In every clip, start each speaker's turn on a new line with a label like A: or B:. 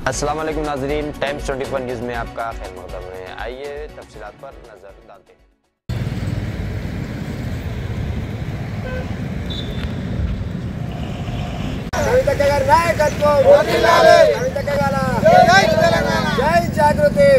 A: अस्सलाम वालेकुम नाज़रीन, टाइम्स 24 न्यूज़ में आपका खैर मक़दम है। आइए तफसीलात पर नज़र डालते हैं।
B: जय जागृति।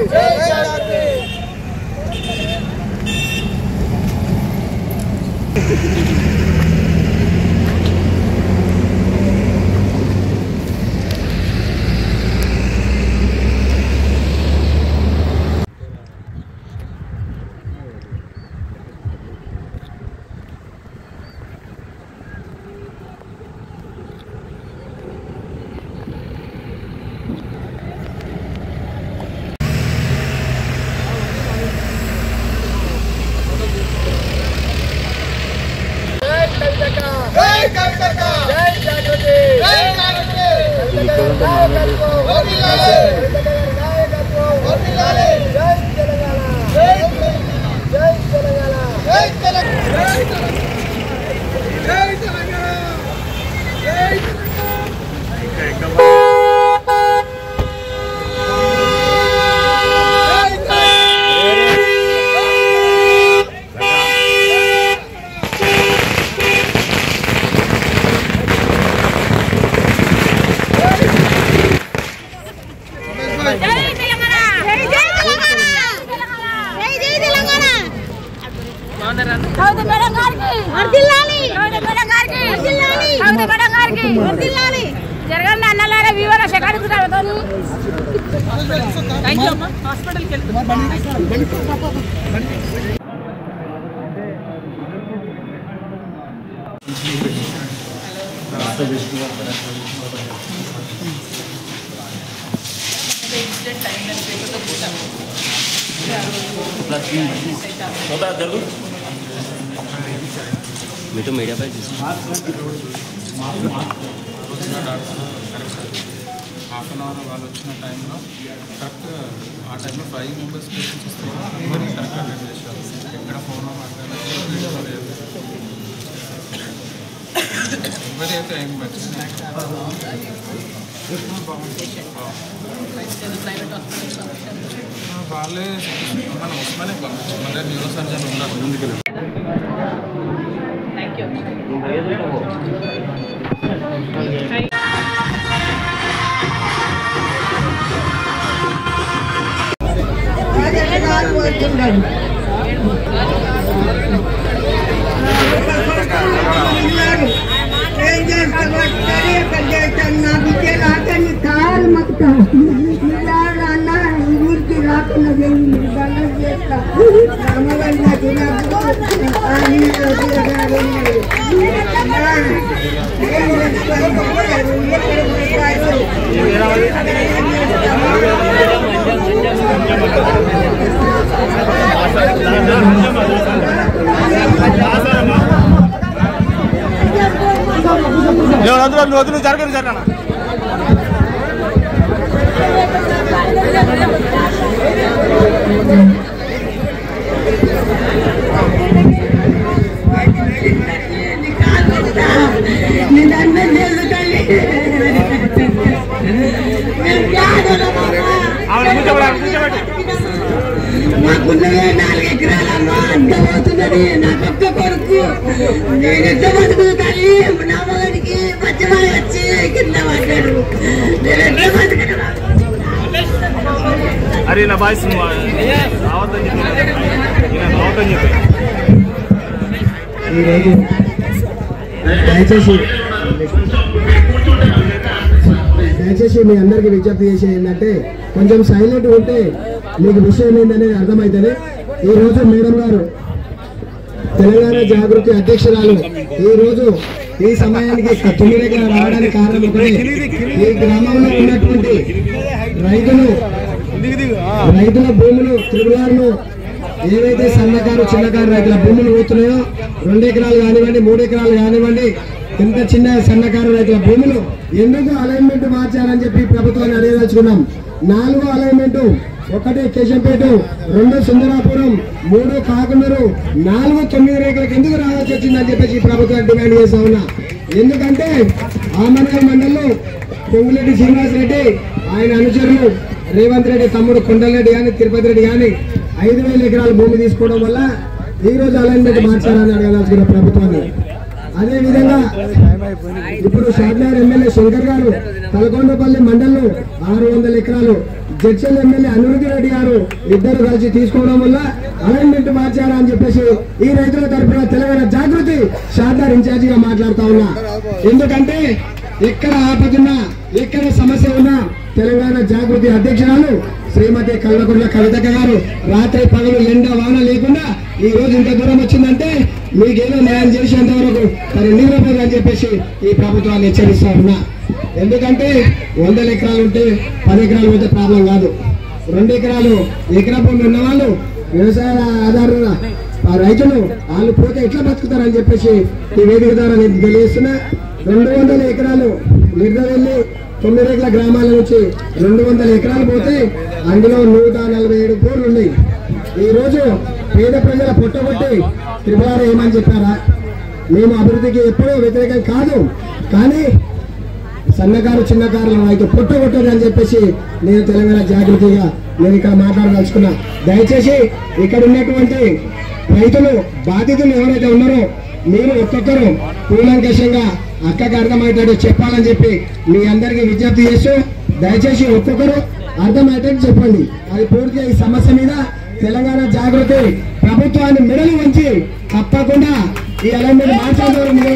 C: జరగండి అన్నలారా వివర సెకండ్ కుతాను థాంక్యూ అమ్మ హాస్పిటల్ కి
A: मैं तो मीडिया पर
D: హాఫ్ అన్ అవర్ వాళ్ళు వచ్చిన టైంలో కరెక్ట్ ఆ టైంలో 5 మెంబర్స్ పేషెంట్స్ వస్తారు. మరి కరెక్ట్గా అటెండ్ చేశారు. ఎక్కడ ఫోన్ మాట్లాడలేదు, మరి అయితే ఏం వచ్చింది వాళ్ళే మన ఉస్మానే పంపించారు. మళ్ళీ న్యూరో సర్జన్ ఉన్నారు.
B: వదులు జరగదు జరగనా
E: మాకున్నదే 4 ఎకరాలమ్మా, అంత పోతున్నది. నాకు ఒక్క కొడుకు, నేను ఎంత బతుకుతాను? నా మగడికి పచ్చమని వచ్చి కింద పడ్డాడు. నేను ఎట్లా బతకను?
B: అరే నా బాయ్స్ రావద్దని చెప్పి ఈరోజు దయచేసి మీ అందరికీ విజ్ఞప్తి చేసేది ఏంటంటే కొంచెం సైలెంట్ ఉంటే మీకు విషయం ఏంటనేది అర్థమవుతుంది. ఈరోజు మేడం గారు తెలంగాణ జాగృతి అధ్యక్షురాలు ఈరోజు ఈ సమయానికి తొమ్మిదిగా రావడానికి కారణం ఒకటే, ఈ గ్రామంలో ఉన్నటువంటి రైతుల భూములు త్రిపురాలను ఏవైతే సన్నకారు చిన్నకారు రైతుల భూములు పోతున్నాయో 2 ఎకరాలు కానివ్వండి 3 ఎకరాలు కానివ్వండి ఇంత చిన్న సన్నకారు రైతుల భూములు ఎందుకు అలైన్మెంట్ మార్చాలని చెప్పి ప్రభుత్వాన్ని అడగదలుచుకున్నాం. 4వ అలైన్మెంట్ 1 కేశంపేట, 2 సుందరాపురం, 3 కాకునూరు, 4 9 రేకులకు ఎందుకు రావాల్సి వచ్చిందని చెప్పేసి ప్రభుత్వాన్ని డిమాండ్ చేస్తా ఉన్నా. ఎందుకంటే ఆమనగల్ మండలంలో పొంగులెడ్డి శ్రీనివాస్ రెడ్డి ఆయన అనుచరులు రేవంత్ రెడ్డి తమ్ముడు కొండలరెడ్డి కానీ తిరుపతి రెడ్డి కానీ 5,000 ఎకరాల భూమి తీసుకోవడం వల్ల ఈ రోజు అలైన్మెంట్ మార్చాలని అడగదలుచుకున్న ప్రభుత్వాన్ని. అదే విధంగా ఇప్పుడు షాద్నగర్ ఎమ్మెల్యే శంకర్ గారు తలకొండపల్లి మండలం 600 ఎకరాలు, జడ్చల్ ఎమ్మెల్యే అనిరుద్ధి రెడ్డి గారు ఇద్దరు కలిసి తీసుకోవడం వల్ల అలైన్మెంట్ మార్చారా అని చెప్పేసి ఈ రైతుల తరఫున తెలంగాణ జాగృతి షాద్నగర్ ఇన్ఛార్జిగా మాట్లాడుతా ఉన్నా. ఎందుకంటే ఎక్కడ ఆపదున్నా ఎక్కడ సమస్య ఉన్నా తెలంగాణ జాగృతి అధ్యక్షురాలు శ్రీమతి కల్వకుంట్ల కవితక్క గారు రాత్రి పగలు ఎండ వాన లేకుండా ఈ రోజు ఇంత దూరం వచ్చిందంటే మీకేదో న్యాయం చేసేంత వరకు తను నిలబడదు అని చెప్పేసి ఈ ప్రభుత్వాన్ని హెచ్చరిస్తా ఉన్నా. ఎందుకంటే 100 ఎకరాలు ఉంటే 10 ఎకరాలు ఉంటే ప్రాబ్లం కాదు. 2 ఎకరాలు ఎకరా భూమి ఉన్న వాళ్ళు వ్యవసాయ ఆధార రైతులు వాళ్ళు పోతే ఎట్లా బతుకుతారని చెప్పేసి ఈ వేదిక ద్వారా నేను తెలియజేస్తున్నా. 200 ఎకరాలు నిర్దవెల్లి 9 రేట్ల గ్రామాల నుంచి 200 ఎకరాలు పోతే అందులో 147 కోట్లు ఉన్నాయి. ఈ రోజు పేద ప్రజల పొట్టగొట్టి త్రిపురారు ఏమని చెప్పారా? మేము అభివృద్ధికి ఎప్పుడూ వ్యతిరేకం కాదు, కానీ సన్నకారు చిన్నకారులను అయితే పొట్టగొట్టదు అని చెప్పేసి నేను తెలంగాణ జాగృతిగా నేను ఇక్కడ మాట్లాడదలుచుకున్నా. దయచేసి ఇక్కడ ఉన్నటువంటి రైతులు బాధితులు ఎవరైతే ఉన్నారో మీరు ఒక్కొక్కరు కూలంకషంగా అక్కకి అర్థమయ్యేటట్టు చెప్పాలని చెప్పి మీ అందరికీ విజ్ఞప్తి చేస్తూ దయచేసి ఒక్కొక్కరు అర్థమయ్యేటట్టు చెప్పండి. అది పూర్తిగా ఈ సమస్య మీద తెలంగాణ జాగృతి ప్రభుత్వాన్ని మెడలు వంచి తప్పకుండా ఈ అలైన్మెంట్ మార్చాలని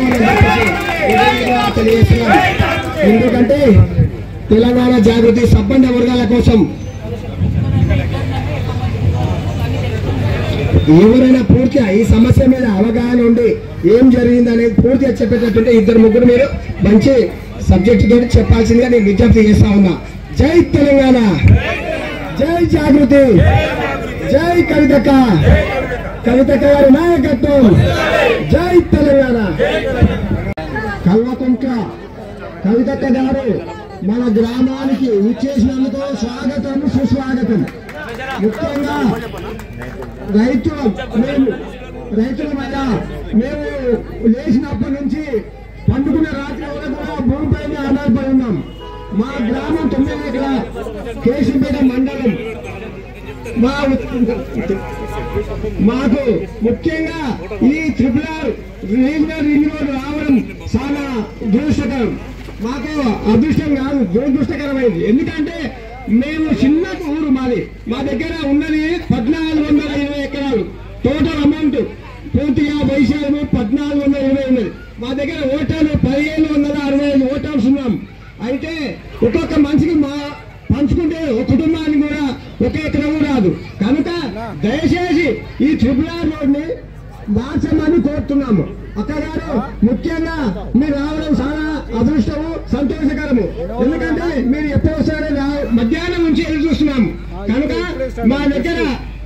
B: తెలియజేస్తున్నాను. ఎందుకంటే తెలంగాణ జాగృతి సబ్బండ వర్గాల కోసం ఎవరైనా పూర్తిగా ఈ సమస్య మీద అవగాహన ఉండి ఏం జరిగింది అనేది పూర్తిగా చెప్పేటట్టుంటే 2-3 మీరు మంచి సబ్జెక్టు తోటి చెప్పాల్సిందిగా నేను విజ్ఞప్తి చేస్తా ఉన్నా. జై తెలంగాణ, జై జాగృతి, జై కవితక్క, కవితక్క గారి నాయకత్వం, జై తెలంగాణ. కల్వకుంట్ల కవితక్క గారు మన గ్రామానికి ఇచ్చేసినందుకు స్వాగతం సుస్వాగతం. ముఖ్యంగా రైతుల మీద మేము లేచినప్పటి నుంచి పండుకున్న రాత్రి వరకు కూడా భూమిపైన ఆధారపడి ఉన్నాం. మా గ్రామం 9 ఎకరాల కేశంపేట మండలం. మాకు ముఖ్యంగా ఈ RRR రీజనల్ రింగ్ రోడ్ రావడం చాలా దురదృష్టకరం. మాకు అదృష్టం కాదు, దురదృష్టకరమైంది. ఎందుకంటే మేము చిన్న ఊరు మాది. మా దగ్గర ఉన్నది 1420 ఎకరాలు. టోటల్ అమౌంట్ పూర్తిగా వైశాల్యము 1420 ఉన్నది. మా దగ్గర ఓటాలు 1565 ఓటర్స్ ఉన్నాం. అయితే ఒక్కొక్క మనిషికి మా పంచుకుంటే ఒక కుటుంబానికి కూడా 1 ఎకరం రాదు. కనుక దయచేసి ఈ RRR రోడ్ని మార్చమని కోరుతున్నాము. అక్కగారు ముఖ్యంగా మీరు రావడం చాలా అదృష్టము, సంతోషకరము. ఎందుకంటే మీరు ఎప్పుడు వస్తారో మధ్యాహ్నం నుంచి ఎదురు చూస్తున్నాము. కనుక మా దగ్గర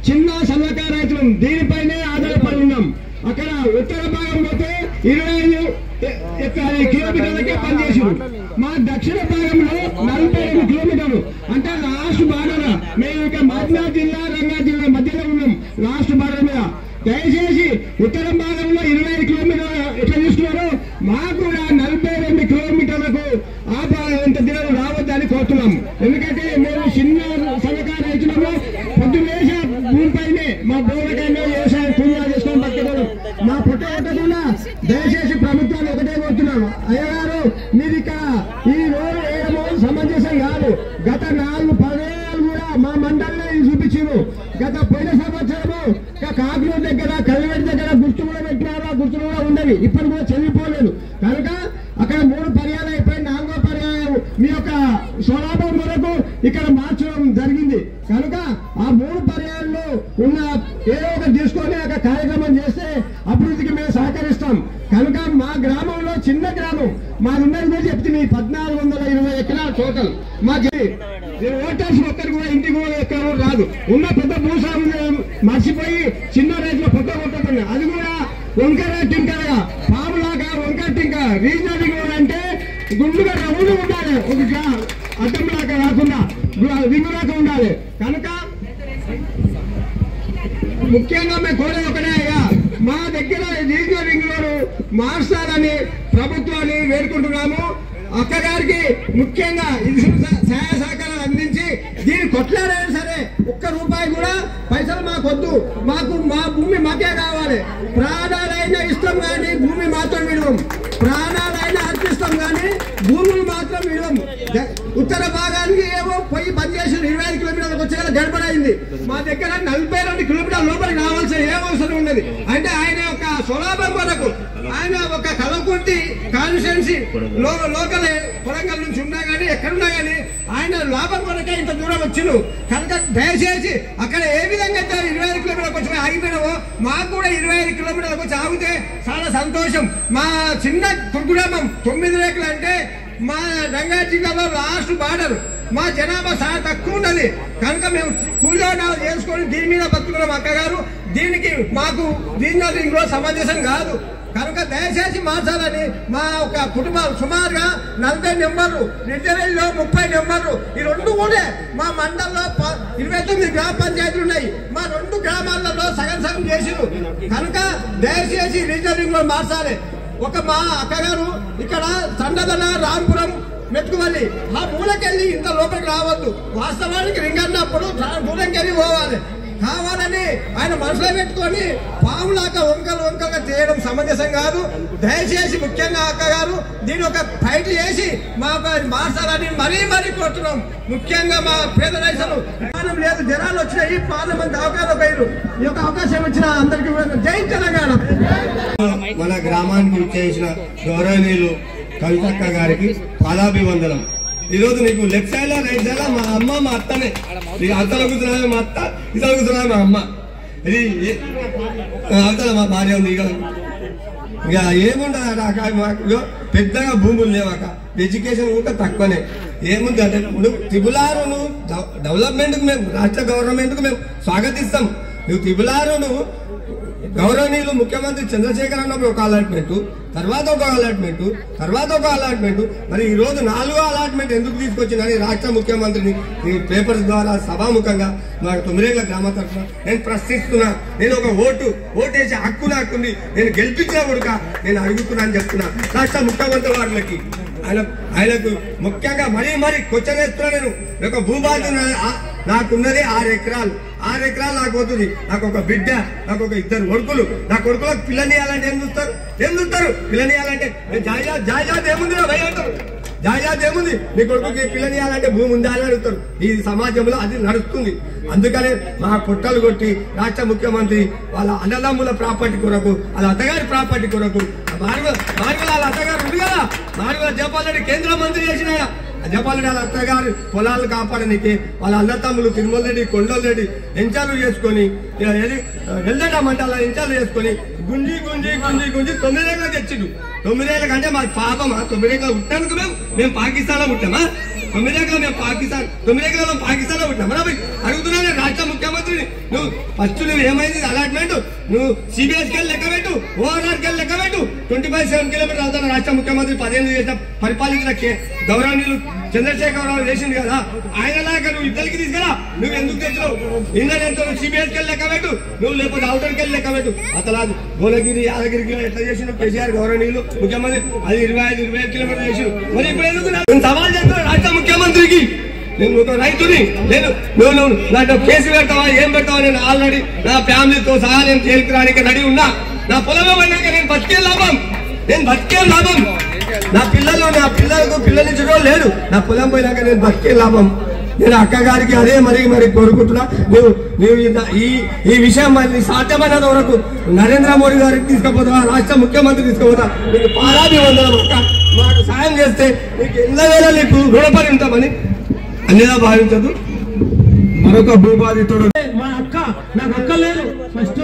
B: చిన్న సన్నకారు రైతులు దీనిపైనే ఆధారపడి ఉన్నాం. అక్కడ ఉత్తర భాగం పోతే 25 కిలోమీటర్లకే పనిచేసారు. మా దక్షిణ భాగంలో 45 కిలోమీటర్లు అంటే లాస్ట్ బార్డర్. మేము ఇక మహబూబాబాద్ జిల్లా రంగారెడ్డి జిల్లా మధ్యలో ఉన్నాం, లాస్ట్ బార్డర్ మీద. దయచేసి ఉత్తర భాగంలో 25 కిలోమీటర్లు ఎట్లా తీసుకున్నారో మాకు కూడా 42 కిలోమీటర్లకు ఎంత దినాలు రావద్దని కోరుతున్నాము. ఎందుకంటే మేము చిన్న సన్నకారు రైతులము. పొద్దున్నేసే భూమిపైనే మా బోరకాయలో వ్యవసాయం కూలీలు చేసుకొని బతకడం. మా పుట్టగొట్టకుండా దయచేసి ప్రభుత్వాన్ని ఒకటే కోరుతున్నాము. అయ్యగారు మీరు ఇక్కడ ఈ రోడ్డు వేయడము సమంజసం కాదు. గత 4-10 ఏళ్ళు కూడా మా మండలిని చూపించారు. గత పోయిన సంవత్సరము కాకులూరు దగ్గర కల్లివెట్టి దగ్గర గుర్తు కూడా పెట్టినారు. ఆ గుర్తులు కూడా ఉండేవి, ఇప్పుడు కూడా చెల్లిపోలేదు. కనుక అక్కడ 3 పర్యాలు అయిపోయి 4వ పర్యాయం మీ యొక్క స్వలాభం వరకు ఇక్కడ మార్చడం జరిగింది. కనుక ఆ 3 పర్యాయాల్లో ఉన్న ఏదో ఒకటి తీసుకొని అక్కడ కార్యక్రమం చేస్తే అభివృద్ధికి మేము సహకరిస్తాం. కనుక మా గ్రామంలో చిన్న గ్రామం మాది ఉన్నది మీరు చెప్తుంది 1420 ఎకరాలు టోటల్. మా ఓటర్స్ ఒక్కరికి కూడా ఇంటికి కూడా ఎక్కడ రాదు. ఉన్న పెద్ద భూస్వాములు మర్చిపోయి చిన్న రైతులు పొట్ట కొట్టుతుంది. అది కూడా వంకర టింకరగా పాములాగా వంకర టింక. రీజనల్ రింగ్ అంటే గుండుగా రౌండ్ ఉండాలి, ఒక అడ్డంలాగా కాకుండా రింగులాగా ఉండాలి. కనుక ముఖ్యంగా మేము కోరేది ఒకటే, మా దగ్గర రీజనల్ రింగ్ రోడ్ మార్చాలని ప్రభుత్వాన్ని వేడుకుంటున్నాము. అక్కగారికి ముఖ్యంగా ఇది సహాయ సహకారాలు అందించి దీన్ని కొట్లాడైనా సరే ఒక్క రూపాయి కూడా పైసలు మాకొద్దు, మాకు మా భూమి మాకే కావాలి. ప్రాణాలైనా ఇష్టం కానీ భూమి మాత్రం విడవం, ప్రాణాలైనా అర్పిస్తాం కానీ భూములు మాత్రం విడవం. ఉత్తర భాగానికి ఏమో పోయి బంద్ చేసి 25 కిలోమీటర్లకు వచ్చేలా గడపడైంది. మా దగ్గర 42 కిలోమీటర్ల లోపలికి రావాల్సిన ఏం అవసరం ఉన్నది అంటే ఆయన యొక్క స్వలాభం కొరకు ఆయన ఒక కలవకుర్తి కాన్స్టిట్యున్సీ లోకల్ కొడంగల్ నుంచి ఉన్నా కానీ ఎక్కడున్నా కానీ ఆయన లాభం కొరకే ఇంత దూరం వచ్చిండు కనుక దయచేసి అక్కడ ఏ విధంగా అయితే 25 కిలోమీటర్లకు వచ్చి ఆగిపోయినావో మాకు కూడా 25 కిలోమీటర్లకు వచ్చి ఆగితే చాలా సంతోషం. మా చిన్న కుగ్రామం 9 రేకులు అంటే మా రంగారెడ్డి జిల్లాలో లాస్ట్ బార్డర్, మా జనాభా చాలా తక్కువ ఉన్నది కనుక మేము కూలీనాలు చేసుకొని దీని మీద బతుకున్నాం. అక్కగారు దీనికి మాకు రీజనల్ రింగ్ రోడ్ సమంజసం కాదు కనుక దయచేసి మార్చాలని మా ఒక కుటుంబాలు సుమారుగా 40 నెంబర్లు, రిజర్వేలో 30 నెంబర్లు, ఈ రెండు కూడా మా మండలంలో 29 గ్రామ పంచాయతీలు ఉన్నాయి. మా 2 గ్రామాలలో సగం సగం చేసిరు కనుక దయచేసి రీజనల్ రింగ్ రోడ్ మార్చాలి. ఒక మా అక్కగారు ఇక్కడ సండదన రాంపురం మెట్టుకువల్లి ఆ మూలకెళ్ళి ఇంత లోపలికి రావద్దు, వాస్తవానికి రింగ్ అన్నప్పుడు దూరంకెళ్ళి పోవాలి కావాలని ఆయన మనసులో పెట్టుకొని పాములాగా వంకలుగా చేయడం సమంజసం కాదు. దయచేసి ముఖ్యంగా అక్కగారు దీని ఒక ఫైట్ చేసి మాకు మార్చాలని మరీ కోరుతున్నాం. ముఖ్యంగా మా పేద రైతులు విమానం లేదు, జనాలు వచ్చినాయి, చాలా మంది అవకాశం పోయారు. ఈ యొక్క అవకాశం ఇచ్చిన అందరికీ జై తెలంగాణ.
F: మన గ్రామానికి చేసిన గౌరవనీయులు కవితక్క గారికి పాదాభివందనం. ఈరోజు నీకు లెఫ్ట్ సైడ్ లో రైట్ సైడ్ లో మా అమ్మ మా అత్తనే, నీకు అవతల కూర్చున్నామే మా అత్త, ఇతర కూర్చున్నామే మా అమ్మ, ఇది అవతల మా భార్య ఉంది. ఇక ఏముండదు మాకు పెద్దగా భూములు లేవాక, ఎడ్యుకేషన్ కూడా తక్కువనే. ఏముంది అంటే నువ్వు త్రిపులారును డెవలప్మెంట్కు మేము రాష్ట్ర గవర్నమెంట్కు మేము స్వాగతిస్తాం. నువ్వు త్రిపులారును గౌరవనీయులు ముఖ్యమంత్రి చంద్రశేఖర్ అన్నప్పుడు ఒక అలాట్మెంట్, తర్వాత ఒక అలాట్మెంట్, తర్వాత ఒక అలాట్మెంట్, మరి ఈ రోజు 4వ అలాట్మెంట్ ఎందుకు తీసుకొచ్చిందని రాష్ట్ర ముఖ్యమంత్రిని ఈ పేపర్స్ ద్వారా సభాముఖంగా మా తొమ్మిదేళ్ల గ్రామ తరఫున నేను ప్రశ్నిస్తున్నా. నేను ఒక ఓటేసి హక్కు నాకుంది, నేను గెలిపించిన కొడుక నేను అడుగుతున్నా అని చెప్తున్నా రాష్ట్ర ముఖ్యమంత్రి వారికి. ఆయనకు ముఖ్యంగా మరీ క్వశ్చన్ వేస్తున్నా. నేను ఒక భూభాగం నాకున్నది 6 ఎకరాలు నాకు పోతుంది. నాకు ఒక బిడ్డ, నాకు ఒక 2 కొడుకులు. నా కొడుకులకు పిల్లనియాలంటే ఏం చూస్తారు? పిల్లనియాలంటే జాయిజాత్ ఏముంది భయ అంటారు, జాయిజాత్ ఏముంది, నీ కొడుకుకి పిల్లనియాలంటే భూమి ఉందా అని అడుగుతారు. ఈ సమాజంలో అది నడుస్తుంది. అందుకనే మా పుట్టలు కొట్టి రాష్ట్ర ముఖ్యమంత్రి వాళ్ళ అన్నదమ్ముల ప్రాపర్టీ కొరకు, వాళ్ళ అత్తగారి ప్రాపర్టీ కొరకు, వాళ్ళ అత్తగారు ఉంది కదా, మారుగల జపాల్ రెడ్డి కేంద్ర మంత్రి చేసిన జపాల్ రెడ్డి వాళ్ళ అత్తగారు పొలాలు కాపాడడానికి వాళ్ళ అన్నతమ్ములు తిరుమల రెడ్డి, కొండల రెడ్డి ఎంచాలు చేసుకొని వెల్దట మండల ఎంచాలు చేసుకొని గుంజి 9 ఏళ్ళకి తెచ్చిండు. 9 ఏళ్ళ కంటే మాకు పాపమా? 9 ఏళ్ళ పుట్టినందుకు మేము పాకిస్తాన్ లో పుట్టామా? 9 ఏళ్ళలో మేము పాకిస్తాన్ లో పుట్టామా? అడుగుతున్నాను రాష్ట్ర ముఖ్యమంత్రిని, నువ్వు ఫస్ట్ నువ్వు ఏమైంది అలాట్మెంట్, నువ్వు సిబిఎస్కి వెళ్ళి లెక్క పెట్టు, ఓఆర్ఆర్కి వెళ్ళి లెక్క పెట్టు. 25 కిలోమీటర్లు అవుతున్న రాష్ట్ర ముఖ్యమంత్రి 10 ఏళ్ళు చేసిన పరిపాలించిన గౌరవనీయులు చంద్రశేఖరరావు చేసింది కదా, ఆయనలాగా నువ్వు ఇద్దరికి తీసుకురా. నువ్వు ఎందుకు తెచ్చినావు? ఇండియన్ ఎంత సిబిఎస్కి వెళ్ళి లెక్క పెట్టు, నువ్వు లేకపోతే అవుటర్కి వెళ్ళి లెక్క పెట్టు. అతలా భువనగిరి, యాదగిరికి ఎట్లా చేసిన కేసీఆర్ గౌరవనీయులు ముఖ్యమంత్రి అది 25 కిలోమీటర్లు చేసిన. మరి ఇప్పుడు ఎందుకు సవాల్ చేస్తున్నావు రాష్ట్ర ముఖ్యమంత్రికి? నేను ఒక రైతుని, నువ్వు నాకు కేసు పెడతావా ఏం పెడతావా? నేను ఆల్రెడీ నా ఫ్యామిలీతో సహా నేను జైలుకి రానికి రెడీ ఉన్నా. నా పొలంలో పోయినాక నేను బతికే లాభం, నా పిల్లలకు పిల్లనిచ్చడం లేదు. నా పొలం పోయినాక నేను బతికే లాభం. నేను అక్కగారికి అదే మరి కోరుకుంటున్నా. నువ్వు ఈ విషయం మరి సాధ్యమైనంత వరకు నరేంద్ర మోడీ గారికి తీసుకుపోతా, రాష్ట్ర ముఖ్యమంత్రి తీసుకుపోతా. నీకు పాదాభివందనం అక్క, మాకు సాయం చేస్తే నీకు ఎన్నవేళ నీకు రుణపడి ఉంటామని అన్నిలా భావించదు. మరొక భూబాధితుడు
B: మా అక్క, నాకు అక్క లేదు ఫస్ట్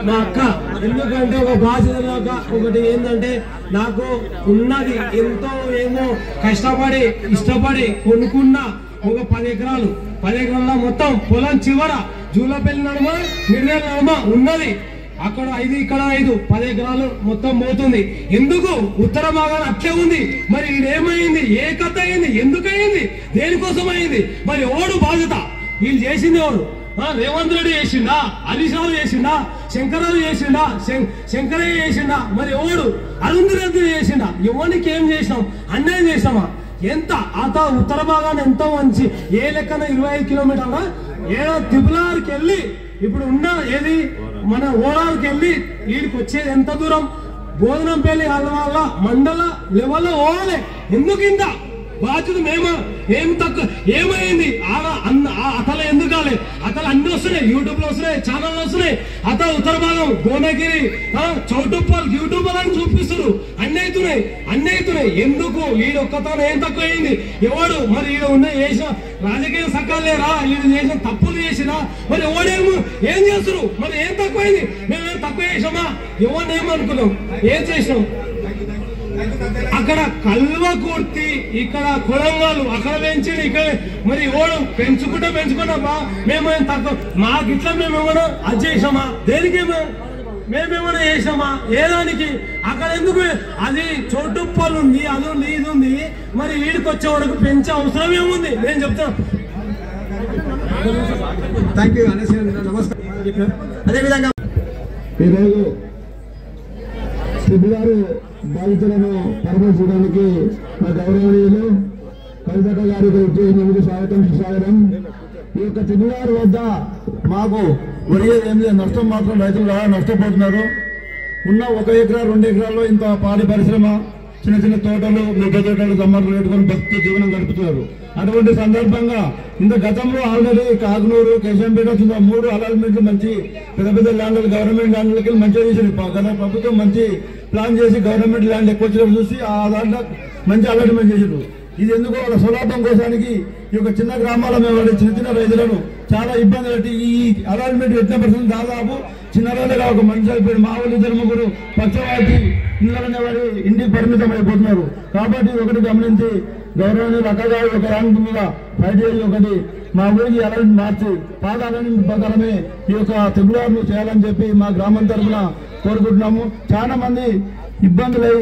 B: మా అక్క. ఎందుకంటే ఒక బాధ్యతలాగా ఒకటి ఏంటంటే నాకు ఉన్నది ఎంతో ఏమో కష్టపడి ఇష్టపడి కొనుక్కున్న ఒక 10 ఎకరాల్లో మొత్తం పొలం చివర జూలపల్లి నడుమ మిర్యాల నడుమ ఉన్నది. అక్కడ 5 ఇక్కడ 5 10 ఎకరాలు మొత్తం పోతుంది. ఎందుకు ఉత్తర భాగాన అట్లే ఉంది. మరి ఇదేమైంది? ఏ కథ అయింది? ఎందుకు అయింది? దేనికోసం అయింది? మరి ఓడు బాధ్యత వీళ్ళు చేసింది ఎవరు? రేవంత్ రెడ్డి చేసిండా? హరీష్ రావు చేసిండా? శంకరరావు చేసిండా? శంకరయ్య చేసిండా? మరి ఓడు
G: అరుంధతి చేసిండా? ఎవరికి ఏం చేసినాం? అన్యాయం చేసినామా? ఎంత అత ఉత్తర భాగాన్ని ఎంత మంచి ఏ లెక్కన 25 కిలోమీటర్ల ఏదో తిబులార్కి వెళ్ళి ఇప్పుడు ఉన్న ఏది మన ఓరాల్కి వెళ్ళి వీడికి వచ్చేది ఎంత దూరం? బోధనంపల్లి వాళ్ళ మండల లెవెల్లో పోవాలి. ఎందుకు ఇంత బాధ్యత మేము ఏం తక్కువ ఏమైంది? అతలు ఎందుకు కాలే? అతలు అన్ని వస్తున్నాయి, యూట్యూబ్ లో వస్తున్నాయి, ఛానల్ వస్తున్నాయి. అత ఉత్తర భాగం భువనగిరి చౌటుప్పల్ యూట్యూబ్ అని చూపిస్తారు. అన్ని అవుతున్నాయి. ఎందుకు? ఈడు ఒక్కతను ఏం తక్కువ అయింది? ఎవడు మరి ఈడ ఉన్న చేసిన రాజకీయ సకాలేరా? ఈడు చేసిన తప్పులు చేసినా మరి ఎవడేమో ఏం చేస్తారు? మరి ఏం తక్కువైంది? మేమేం తక్కువ చేసామా? ఎవరినేమనుకున్నాం? ఏం చేసినాం? అక్కడ కల్వకుర్తి, ఇక్కడ కొడంగల్, అక్కడ పెంచింది, ఇక్కడ మరి ఓడు పెంచుకుంటా మేమేం తక్కువ? మాకు ఇట్లా మేమేమన్నా అది చేసామా? దేనికేమో మేమేమన్నా చేసామా? ఏదానికి? అక్కడ ఎందుకు? అది చోటుప్పలు ఉంది, అది ఉంది, ఇది ఉంది. మరి వీడికి వచ్చే వరకు పెంచే అవసరం ఏముంది? నేను చెప్తాను.
B: థ్యాంక్ యూ అనేసి నమస్కారం. అదేవిధంగా ఈరోజు సిద్ధిగారు బాధితులను పరామర్శించడానికి మా గౌరవనీయులు కవితక్క గారికి ఉద్యోగంలో స్వాగతం సుస్వాగతం. ఈ యొక్క సిద్ధిగారు వద్ద మాకు ఒరిగేది ఏం లేదు, నష్టం మాత్రం రైతులు బాగా నష్టపోతున్నారు. ఉన్న 1 ఎకరా 2 ఎకరాల్లో ఇంత పాడి పరిశ్రమ, చిన్న తోటలు, మిగతా తోటలు దమ్మర్లు పెట్టుకొని భక్తి జీవనం గడుపుతున్నారు. అటువంటి సందర్భంగా ఇంత గతంలో ఆల్రెడీ కాకునూరు, కేశంపేట 3 అలాట్మెంట్లు మంచి పెద్ద ల్యాండ్లు గవర్నమెంట్ ల్యాండ్లకి మంచిగా చేసింది. గత ప్రభుత్వం మంచి ప్లాన్ చేసి గవర్నమెంట్ ల్యాండ్ ఎక్కువ వచ్చినప్పుడు చూసి ఆ దాంట్లో మంచి అలాట్మెంట్ చేసారు. ఇది ఎందుకో వాళ్ళ స్వలాభం కోసానికి ఈ యొక్క చిన్న గ్రామాల మీద చిన్న రైతులను చాలా ఇబ్బంది పెట్టి ఈ అలాట్మెంట్ పెట్టిన పర్సెంట్ దాదాపు చిన్న రైతులుగా ఒక మనిషి అయిపోయాడు. మా వాళ్ళు 2 పక్షవాటి ఇళ్ళనే వాడి ఇంటికి పరిమితం అయిపోతున్నారు. కాబట్టి ఒకటి గమనించి గౌరవనీయులు అక్కగారు ఒక ర్యాంక్ మీద ఫైట్ చేసి ఒకటి మా ఊరికి అలాంటి మార్చి పాత అలాంటి ప్రకారమే ఈ యొక్క తిరుగులాలను చేయాలని చెప్పి మా గ్రామం తరఫున కోరుకుంటున్నాము. చాలా మంది ఇబ్బందులై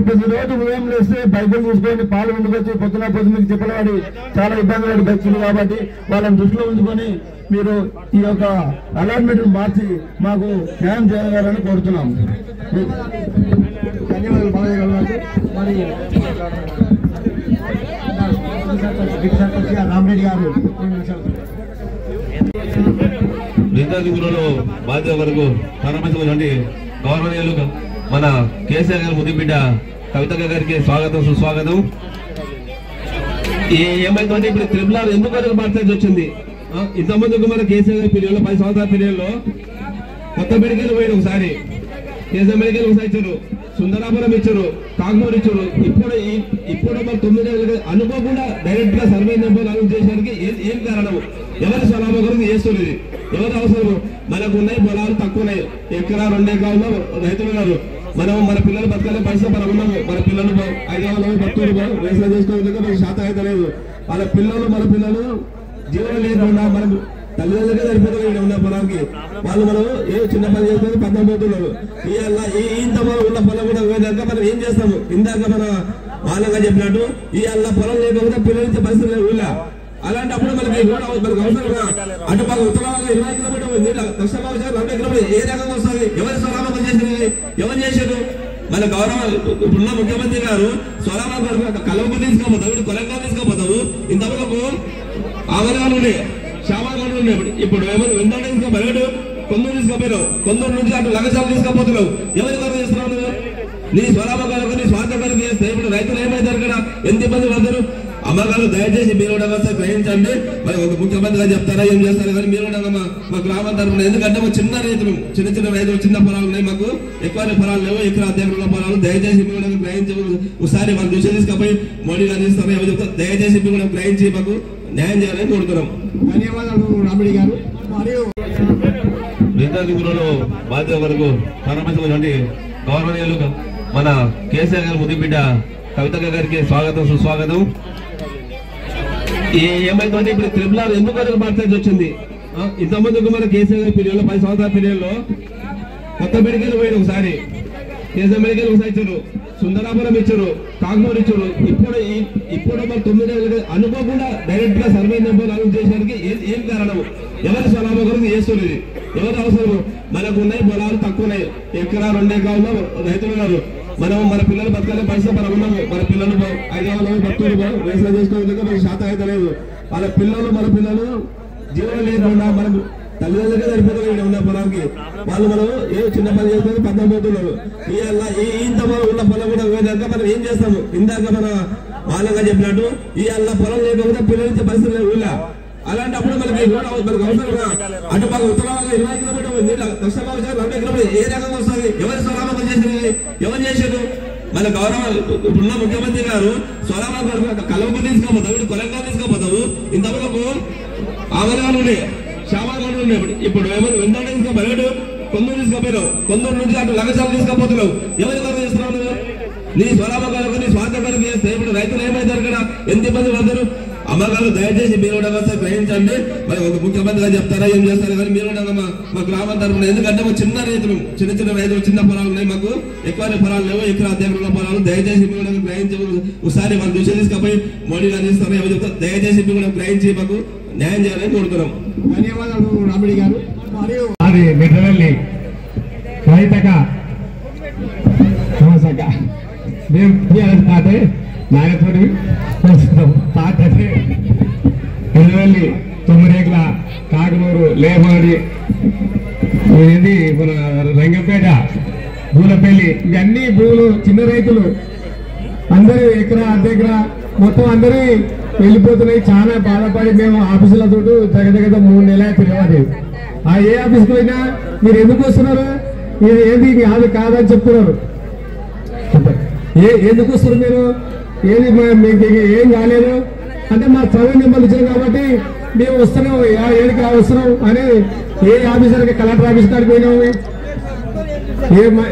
B: ప్రతిరోజు ఉదయం లేస్తే బైకులు తీసుకొని పాలు వండుకొచ్చి పొద్దున చెప్పలవాడి చాలా ఇబ్బంది పడి భక్తులు. కాబట్టి వాళ్ళని దృష్టిలో ఉంచుకొని మీరు ఈ యొక్క అలాట్మెంట్ మార్చి మాకు న్యాయం చేయగలరని కోరుతున్నాము. ధన్యవాదాలు బాలయ్య గారు. మరి రామరెడ్డి గారు
H: నిందాదిగులలో బాధ్యత వరకు ప్రారంభించినటువంటి గౌరవనీయులు మన కేసీఆర్ గారి ముద్దుబిడ్డ కవితక్క గారికి స్వాగతం సుస్వాగతం. ఏమైందంటే ఇప్పుడు త్రిపుల ఎందుకు మార్చాల్సి వచ్చింది? ఇంతమందికి మన కేసీఆర్ గారి పీరియడ్లో 10 సంవత్సరాల పీరియడ్లో కొత్త మెడికల్ పోయారు, ఒకసారి కేసీఆర్ మెడికల్ ఒకసారి ఇచ్చారు, సుందరాపురం ఇచ్చారు, కాగ్నూరు ఇచ్చారు. ఇప్పుడు మన 9 ఏళ్ళకి అనుకోకుండా డైరెక్ట్ గా సర్వే నెంబర్ అనౌన్స్ చేయడానికి ఏం కారణం? ఎవరి స్వలాభం కొరకు చేస్తుంది? ఎవరి అవసరం? మనకు ఉన్నాయి పొలాలు తక్కువ ఉన్నాయి, ఎకరా 2 ఎకరాల్లో రైతులు ఉన్నారు. మనం మన పిల్లలు బతకాలే పరిస్థితి మనం ఉన్నాము. మన పిల్లలు హైదరాబాద్ భక్తులు వ్యవసాయం చేసుకోవడానికి మనకు శాతం అయితే లేదు. మన పిల్లలు జీవనం లేకుండా మనం తల్లిదండ్రులకే సరిపోతుంది ఉన్న పొలానికి. వాళ్ళు మనం ఏ చిన్న పని చేసుకొని పద్దం పోతున్నారు. ఇంత మనం ఉన్న పొలం కూడా పోయాక మనం ఏం చేస్తాము? ఇందాక మన వాళ్ళగా చెప్పినట్టు ఇవాళ పొలం లేకపోతే పిల్లలిచ్చే పరిస్థితి లేదు ఊళ్ళో. అలాంటప్పుడు మనకి అవసరం అటుపక్క ఉత్తరాలుగా 20 కిలోమీటర్లు కష్టంగా 40 కిలోమీటర్లు ఏ రకంగా వస్తుంది? ఎవరి స్వలాభం చేసేది? ఎవరు చేశారు? మన గౌరవ ఇప్పుడున్న ముఖ్యమంత్రి గారు స్వలాభం కలవకు తీసుకోపోతావు, కొలంగా తీసుకోపోతావు. ఇంతవరకు ఆవరణలు ఉండే శామాలు ఉండే. ఇప్పుడు ఎవరు వెంటనే తీసుకోపోయాడు, కొందరు తీసుకోపోయారు, కొందరు నుంచి అటు లగసాలు తీసుకోపోతున్నావు. ఎవరి కొరకు చేస్తున్నావు? నీ స్వలాభం కొరకు, నీ స్వార్థ కొరకు చేస్తే ఇప్పుడు రైతులు ఏమైతారు కదా? ఎంత ఇబ్బంది పడతారు? అమ్మగారు దయచేసి మీరు కూడా గ్రహించండి. మరి ఒక ముఖ్యమంత్రిగా చెప్తారా ఏం చేస్తారా కానీ మీరు కూడా మా గ్రామం తరఫున, ఎందుకంటే మా చిన్న రైతులు చిన్న పొలాలు ఉన్నాయి, మాకు ఎక్కువ పొలాలు లేవు, ఎకరా అధ్యయనంలో పొలాలు. దయచేసి మీరు కూడా గ్రహించి ఒకసారి మన దృష్టి తీసుకపోయి మోడీ గారు ఇస్తారా ఏమో చెప్తారు. దయచేసి మీరు కూడా గ్రహించి మాకు న్యాయం చేయాలని కోరుతున్నాం.
B: ధన్యవాదాలు రామరెడ్డి గారు. మరియు
H: నిందాదిగులలో బాధ్యత వరకు ప్రారంభించినటువంటి గౌరవనీయులు మన కేసీఆర్ గారి ముద్దుబిడ్డ కవితక్క గారికి స్వాగతం సుస్వాగతం. ఏమైందంటే ఇప్పుడు త్రిపుల ఎందుకు మార్చాల్సి వచ్చింది? ఇంతమందికి మన కేసీఆర్ గారి పీరియడ్లో 10 సంవత్సరాల పీరియడ్లో కొత్త మెడికల్ పోయారు, ఒకసారి కేసీఆర్ మెడికల్ ఒకసారి ఇచ్చారు, సుందరాపురం ఇచ్చారు, కాగ్నూరు ఇచ్చారు. ఇప్పుడు మన 9 ఏళ్ళకి అనుకోకుండా డైరెక్ట్ గా సర్వే నెంబర్ అనౌన్స్ చేయడానికి ఏం కారణం? ఎవరి స్వలాభం కొరకు చేస్తుంది? ఎవరు అవసరం? మనకు ఉన్నాయి పొలాలు తక్కువ ఉన్నాయి, ఎకరా 2 ఎకరాల్లో రైతులు ఉన్నారు. మనం మన పిల్లలు బతకాలే పరిస్థితి మనం ఉన్నాము. మన పిల్లలు హైదరాబాద్ బతుకులు వ్యవసాయం చేసుకోవడానికి మనకు శాతం అయితే లేదు. మన పిల్లలు జీవనం లేకుండా మనం తల్లిదండ్రులకే సరిపోతుంది ఉన్న పొలానికి. వాళ్ళు మనం ఏ చిన్న పని చేస్తే పద్దం పోతున్నారు. ఇంత ఉన్న పొలం కూడా పోయినాక మనం ఏం చేస్తాము? ఇందాక మన వాళ్ళగా చెప్పినట్టు ఇవాళ పొలం లేకపోతే పిల్లలు పరిస్థితి లేదు ఊళ్ళో. అలాంటప్పుడు మనకి అవసరంగా అటు మాకు ఉత్తరాలు 20 కిలోమీటర్లు నీళ్ళ కష్టంగా 40 కిలోమీటర్లు ఏ రకంగా వస్తుంది? ఎవరి స్వరామం చేసేది? ఎవరు చేశారు? మన గౌరవ ఇప్పుడున్న ముఖ్యమంత్రి గారు స్వరామం కలవకు తీసుకోపోతావు, కొలంగా తీసుకోపోతావు. ఇంతవరకు ఆవరణలు ఉన్నాయి, శామాలు ఉన్నాయి. ఇప్పుడు ఎవరు వెంటనే తీసుకోపోయాడు, కొందరు తీసుకోపోయారు, కొందరు నుంచి అటు లగసాలు తీసుకోపోతున్నావు. ఎవరి కొరకు చేస్తున్నావు? నీ స్వరామ కొరకు నీ స్వార్థ కొరకు చేస్తే ఇప్పుడు రైతులు ఏమైతారు కదా? ఎంత ఇబ్బంది పడతారు? అమ్మగారు దయచేసి మీరు కూడా గ్రహించండి. మరి ఒక ముఖ్యమంత్రిగా చెప్తారా ఏం చేస్తారా కానీ మీరు కూడా మా గ్రామం తరఫున, ఎందుకంటే మా చిన్న రైతులు చిన్న రైతులు చిన్న పొలాలు ఉన్నాయి, మాకు ఎక్కువ పొలాలు లేవు, ఎక్కువ అధ్యయనంలో పొలాలు. దయచేసి మీరు కూడా గ్రహించి ఒకసారి వాళ్ళు దృష్టి తీసుకపోయి మోడీ గారు ఇస్తారా ఏమో చెప్తారు. దయచేసి మీరు కూడా గ్రహించి మాకు న్యాయం చేయాలని కోరుతున్నాం.
B: ధన్యవాదాలు రాముడి గారు. మరియు
I: అది మెట్రవెల్లి రైతక మేము పాటే నాయకుడి పాటే మెట్రవెల్లి 9 ఏకల కాకనూరు లేమాడి ఇది మన రంగంపేట పూలపల్లి ఇవన్నీ భూములు చిన్న రైతులు అందరూ ఎకరా అర్ధెకరా మొత్తం అందరూ వెళ్ళిపోతున్నాయి. చాలా బాధపడి మేము ఆఫీసులతో దగ్గర 3 నెలలు తిరగదు. ఆ ఏ ఆఫీస్కి పోయినా మీరు ఎందుకు వస్తున్నారు, ఇది ఏది కాదని చెప్తున్నారు. ఎందుకు వస్తారు మీరు? ఏది మీకు ఏం కాలేదు అంటే మా చదువు నెంబర్లు ఇచ్చారు కాబట్టి మేము వస్తున్నాం, ఏడికి వస్తున్నాం అని ఏ ఆఫీసర్కి కలెక్టర్ ఆఫీస్ కాడికి పోయినాము,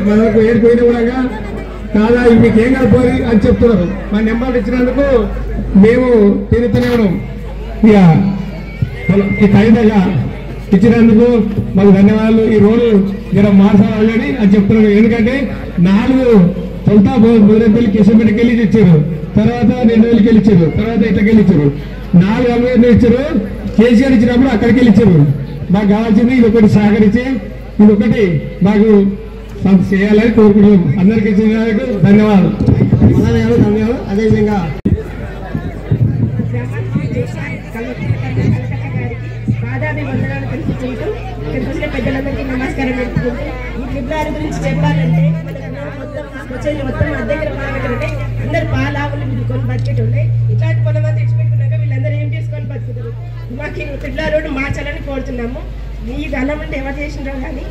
I: మనకు ఏడికి పోయినా కూడా కాదా మీకు ఏం కలిపోయి అని చెప్తున్నారు. మా నెంబర్లు ఇచ్చినందుకు మేము తిరుగుతూనే ఉన్నాం. ఇక ఖైదాగా ఇచ్చినందుకు మాకు ధన్యవాదాలు. ఈ రోజు జర మార్చాలని అని చెప్తున్నాను. ఎందుకంటే 4 తొలుత బోధనపల్లి కిషన్పేటకి వెళ్ళి ఇచ్చారు, తర్వాత 2 వేలకి వెళ్ళి ఇచ్చారు, తర్వాత ఇట్లకి వెళ్ళి ఇచ్చారు, 4 అలవేలు ఇచ్చారు. కేసీఆర్ ఇచ్చినప్పుడు అక్కడికి వెళ్ళి ఇచ్చారు. మాకు కావాల్సింది ఇది ఒకటి సహకరించి ఇది ఒకటి మాకు చేయాలని కోరుకుంటున్నాం. అందరికీ ధన్యవాదాలు.
B: ధన్యవాదాలు. అదేవిధంగా
J: పాదాభివందనాలు తెలుసుకుంటూ ఇక్కడ చూసిన పెద్దలందరికీ నమస్కారం పెట్టుకుంటూ ఈ ఫిబ్రవరి గురించి చెప్పాలంటే మొత్తం అద్దెకర బాగుంటే అందరు పాలావులు కొని బతికేటుండే. ఇట్లాంటి కొంతమంది ఇచ్చిపెట్టుకున్నాక వీళ్ళందరూ ఏం చేసుకొని బతుకుతారు? మాకు ఫిబ్రవరి రోడ్డు మార్చాలని కోరుతున్నాము. ఈ ధనం అంటే ఎవరు చేసినారో కానీ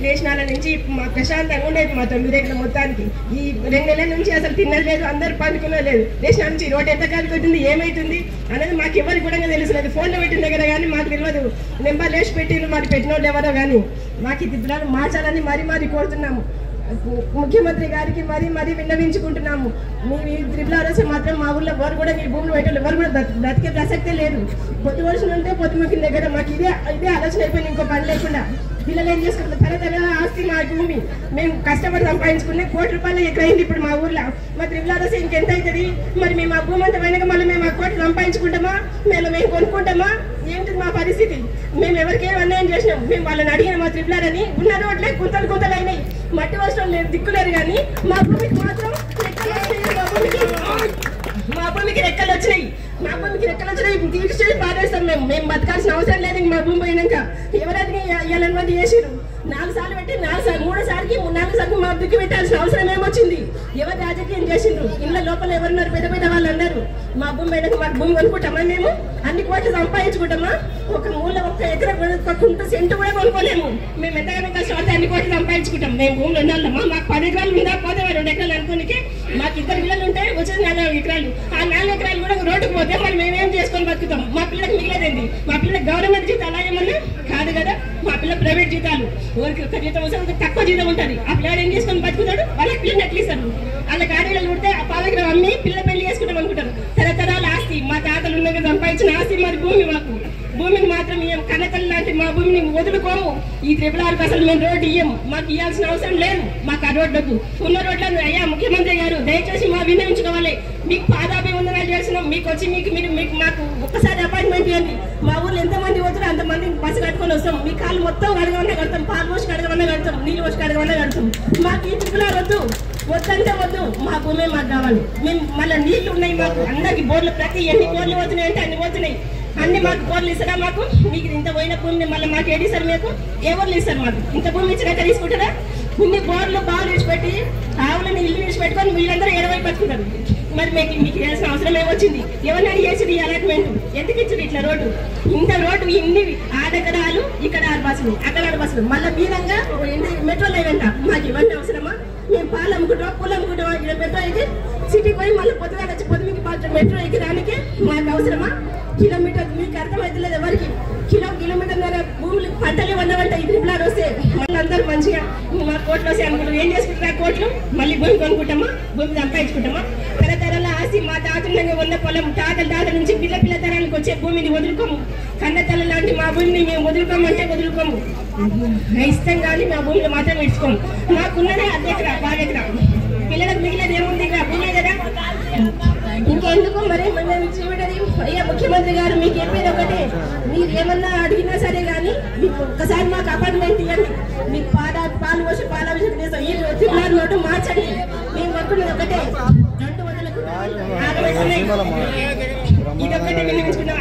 J: లేచినాల నుంచి మా ప్రశాంతంగా ఉండేది మా 9 ఏకల మొత్తానికి. ఈ 2 నెలల నుంచి అసలు తిన్నది లేదు, అందరు పండుకునే లేదు. లేచినా నుంచి రోడ్డు ఎంత కాలిపోతుంది ఏమైతుంది అనేది మాకు ఎవరికి కూడా తెలుసులేదు. ఫోన్లో పెట్టిన దగ్గర కానీ మాకు తెలియదు. నెంబర్ లేచి పెట్టిన మరి పెట్టిన వాళ్ళు ఎవరో కానీ మాకు ఈ తిప్పులను మార్చాలని మరీ కోరుతున్నాము. ముఖ్యమంత్రి గారికి మరీ విన్నవించుకుంటున్నాము. మీ త్రిపుల మాత్రం మా ఊళ్ళో ఎవరు కూడా మీ భూములు పెట్టాలి, ఎవరు కూడా బ్రతికే ప్రసక్తే లేదు. పొద్దు వర్షం ఉంటే పొద్దుమకిన దగ్గర మాకు ఇదే ఆలోచన అయిపోయింది. ఇంకో పని లేకుండా పిల్లలు ఏం చేసుకుంటారు? తన ఆస్తి మా భూమి మేము కష్టపడి సంపాదించుకునే ₹1 కోటి ఎక్కడైంది ఇప్పుడు మా ఊర్లో. మా త్రిపుల ఇంకెంత అవుతుంది? మరి మేము ఆ భూమి అంతా వెనక మళ్ళీ మేము ఆ కోట్లు సంపాదించుకుంటామా? మేము కొనుక్కుంటామా? ఏంటిది మా పరిస్థితి? మేము ఎవరికేం అన్యాయం చేసినాం? మేము వాళ్ళని అడిగిన మా త్రిపులని ఉన్న రోడ్లే గుంతలు అయినాయి. మట్టి వర్షం లేదు, దిక్కులేరు కానీ మా భూమికి మాత్రం మా భూమికి రెక్కలు వచ్చినాయి. తీర్చి పారేస్తాం. మేము బతకాల్సిన అవసరం లేదు. మా భూమి పోయినాక ఎవరైతే ఇవ్వాలని చేసిరు 4 సార్లు పెట్టి 3 సార్లు మా దుక్కి పెట్టాల్సిన అవసరం ఏమొచ్చింది? ఎవరు రాజకీయం చేసిండ్రు? ఇళ్ళ లోపల ఎవరున్నారు? పెద్ద వాళ్ళు అన్నారు. మా భూమి పోయినాక మాకు భూమి కొనుక్కుంటామా? మేము అన్ని కోట్లు సంపాదించుకుంటామా? ఒక మూల 1 ఎకరా కుంట సెంటు కూడా కొనుక్కోలేము. మేము ఎంతగానో కష్టపడితే అన్ని కోట్లు సంపాదించుకుంటాం. మేము భూములు ఉండాలమ్మా. మాకు 10 ఎకరాలు ఉందా? పోతే 2 ఎకరాలు అనుకోనికి మాకు 2 పిల్లలు ఉంటే వచ్చేది 4 ఎకరాలు. ఆ 4 ఎకరాలు కూడా రోడ్డుకు పోతే మరి మేమేం చేసుకొని బతుకుతాం? మా పిల్లలకు మిగిలేదండి. మా పిల్లలకు గవర్నమెంట్ జీతాలు ఏమన్నా కాదు కదా. మా పిల్ల ప్రైవేట్ జీతాలు. ఊరికి 1 జీతం వస్తే తక్కువ జీతం ఉంటుంది. ఆ పిల్లలు ఏం చేసుకొని బతుకుతాడు? వాళ్ళకి పిల్లలు ఎట్లా ఇస్తారు? వాళ్ళ గాడీలు ఉంటే ఆ 10 ఎకరాలు అమ్మి పిల్లల పెళ్లి చేసుకుంటాం అనుకుంటారు. తరతరాల ఆస్తి మా తాతలు ఉన్న సంపాదించిన ఆస్తి మరి భూమి. మాకు భూమిని మాత్రం మేము కన్నతల్లి లాంటి మా భూమిని వదులుకోము. ఈ త్రిపులకు అసలు మేము రోడ్డు ఇయ్యము. మాకు ఇవ్వాల్సిన అవసరం లేదు. మాకు ఆ రోడ్లకు ఉన్న రోడ్లను అయ్యా ముఖ్యమంత్రి గారు దయచేసి మా విన్నవించుకోవాలి. మీకు పాదాభివందనాలు చేస్తున్నాం. మీకు వచ్చి మీకు మాకు ఒక్కసారి అపాయింట్మెంట్ ఇవ్వండి. మా ఊర్లో ఎంతమంది పోతారో అంతమంది బస్సు కట్టుకొని వస్తాం. మీ కాళ్ళు మొత్తం కడగమన్నా కడతాం, పాలు పోసి కడగమన్నా కడతాం, నీళ్ళు పోసి కడగమన్నా కడతాం. మాకు ఈ ట్రిపులర్ వద్దంటే వద్దు, మా భూమే మాకు కావాలి. మేము మళ్ళీ నీళ్లు ఉన్నాయి మాకు అందరికి బోర్లు, ప్రతి ఎన్ని బోర్లు పోతున్నాయి అంటే అన్ని పోతున్నాయి. అన్ని మాకు బోర్లు ఇస్తారా? మాకు మీకు ఇంత పోయిన భూమిని మళ్ళీ మాకు ఏది సార్? మీకు ఎవరు ఇస్తారు? మాకు ఇంత భూమి ఇచ్చినాక తీసుకుంటారా? ఇన్ని బోర్లు బాగా విడిచిపెట్టి ఆవులని ఇల్లు విడిచిపెట్టుకొని వీళ్ళందరూ ఎడవై పట్టుకుంటారు. మరి మీకు చేయాల్సిన అవసరం ఏమొచ్చింది? ఎవరిని అడిగేసింది ఈ అలాట్మెంట్? ఎందుకు ఇచ్చింది ఇట్లా రోడ్డు? ఇంత రోడ్డు ఇన్ని ఆడెకరాలు, ఇక్కడ 6 బస్సులు, అక్కడ 6 బస్సులు, మళ్ళీ మీరంగా మెట్రో లైన్ అంట. మాకు ఇవన్నీ అవసరమా? మేము పాలు అమ్ముకుంటాం, పూలు అమ్ముకుంటాం, ఇక్కడ మెట్రో ఎక్కి సిటీకి పోయి మళ్ళీ పొద్దుగా వచ్చి పొద్దుకి మెట్రో ఎక్కడానికి మాకు అవసరమా? కిలోమీటర్ మీకు అర్థమవుతలేదు ఎవరికి? కిలోమీటర్ భూములు పంటలే వండవంట. ఈ ట్రిపులర్ వస్తే మళ్ళీ అందరూ మంచిగా మా కోట్లు వస్తే అనుకుంటారు. ఏం చేసుకుంటారు ఆ కోట్లు? మళ్ళీ భూమి కొనుక్కుంటామా? భూమి సంపాదించుకుంటామా? తరతరాల ఆస్తి మా తాతలంగా ఉన్న పొలం, తాతల నుంచి పిల్ల తరానికి వచ్చే భూమిని వదులుకోము. కన్నతల లాంటి మా భూమిని మేము వదులుకోమంటే వదులుకోము, ఇష్టం కానీ మా భూమిని మాత్రం ఇచ్చుకోము. మాకున్నదే 10 ఎకరా 12 ఎకరా, పిల్లలకు మిగిలినది ఏముంది? ఇక భూమే కదా. ఇంకెందుకు మరి అయ్యా ముఖ్యమంత్రి గారు, మీకు చెప్పేది ఒకటే, మీరు ఏమన్నా అడిగినా సరే కానీ మీకు ఒక్కసారి మాకు అపాయింట్మెంట్ ఇవ్వండి. మీకు పాలు పోసి పాలాభిషేకం చేస్తాం. ఈ ట్రిపులర్ నోటు మార్చండి. మేము అనుకున్నది ఒకటే, 200 ఇదొక్కటే వినియోగించుకున్నాం.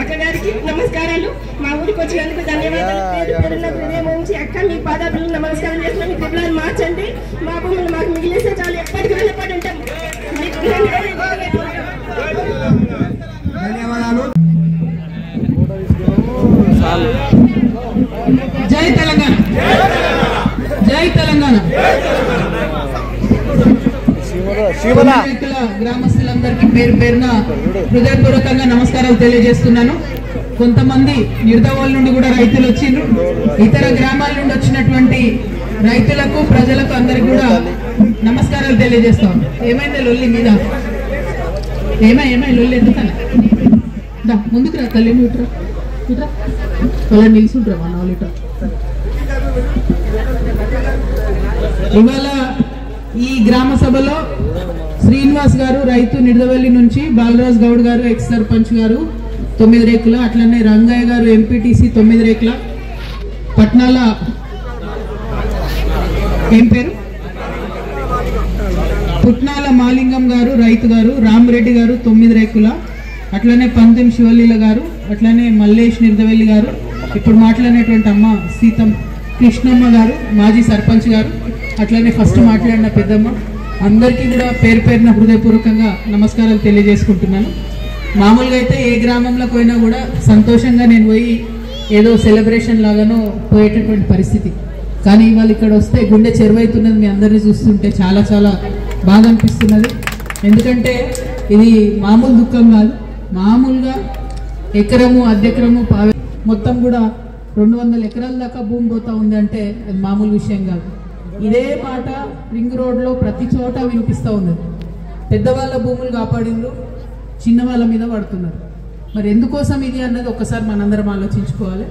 J: అక్క గారికి నమస్కారాలు. మా ఊరికి వచ్చినందుకు ధన్యవాదాలు. హృదయం నుంచి అక్క మీ పాదాలు నమస్కారం చేస్తున్నాం. మీ ట్రిపులర్ మార్చండి. మా భూములు మాకు మిగిలిస్తే చాలు, ఎప్పటికీ వెళ్ళపడి ఉంటాం.
B: ధన్యవాదాలు.
K: జై తెలంగాణ, జై తెలంగాణ. గ్రామస్తులందరికీ పేరు పేరున హృదయపూర్వకంగా నమస్కారాలు తెలియజేస్తున్నాను. కొంతమంది నిర్దవాళ్ళ నుండి కూడా రైతులు వచ్చిండ్రు. ఇతర గ్రామాల నుండి వచ్చినటువంటి రైతులకు, ప్రజలకు అందరికి కూడా నమస్కారాలు తెలియజేస్తాం. ఏమైంది లొల్లి మీద? ఏమై లొల్లి ఎందుకన్నా? ముందుకు రా తల్లి, ఇట్రా ఇట్రా, అలా నిలుచుంటారా మన వాళ్ళు ఇట్రా. ఇవాళ ఈ గ్రామ సభలో శ్రీనివాస్ గారు రైతు నిడదవల్లి నుంచి, బాలరాజ్ గౌడ్ గారు ఎక్స్ సర్పంచ్ గారు 9 రేకుల, అట్లనే రంగయ్య గారు ఎంపీటీసీ 9 రేకుల, పట్నాల ఏం పేరు పుట్నాల మాలింగం గారు రైతు గారు, రామరెడ్డి గారు 9 రేకుల, అట్లనే పందెం శివలీల గారు, అట్లనే మల్లేష్ నిడదవల్లి గారు, ఇప్పుడు మాట్లాడినటువంటి అమ్మ సీతం కృష్ణమ్మ గారు మాజీ సర్పంచ్ గారు, అట్లనే ఫస్ట్ మాట్లాడిన పెద్దమ్మ, అందరికీ కూడా పేరు పేరున హృదయపూర్వకంగా నమస్కారాలు తెలియజేసుకుంటున్నాను. మామూలుగా అయితే ఏ గ్రామంలోకి పోయినా కూడా సంతోషంగా నేను పోయి ఏదో సెలబ్రేషన్ లాగానో పోయేటటువంటి పరిస్థితి. కానీ ఇవాళ ఇక్కడ వస్తే గుండె చెరువైతున్నది. మీ అందరినీ చూస్తుంటే చాలా చాలా బాగా అనిపిస్తున్నది. ఎందుకంటే ఇది మామూలు దుఃఖం కాదు. మామూలుగా ఎకరము, అర్ధెకరము, మొత్తం కూడా 200 ఎకరాల దాకా భూమి పోతా ఉంది అంటే అది మామూలు విషయం కాదు. ఇదే మాట రింగ్ రోడ్లో ప్రతి చోట వినిపిస్తూ ఉన్నది. పెద్దవాళ్ళ భూములు కాపాడిండ్రు, చిన్న వాళ్ళ మీద పడుతున్నారు. మరి ఎందుకోసం ఇది అన్నది ఒక్కసారి మనందరం ఆలోచించుకోవాలి.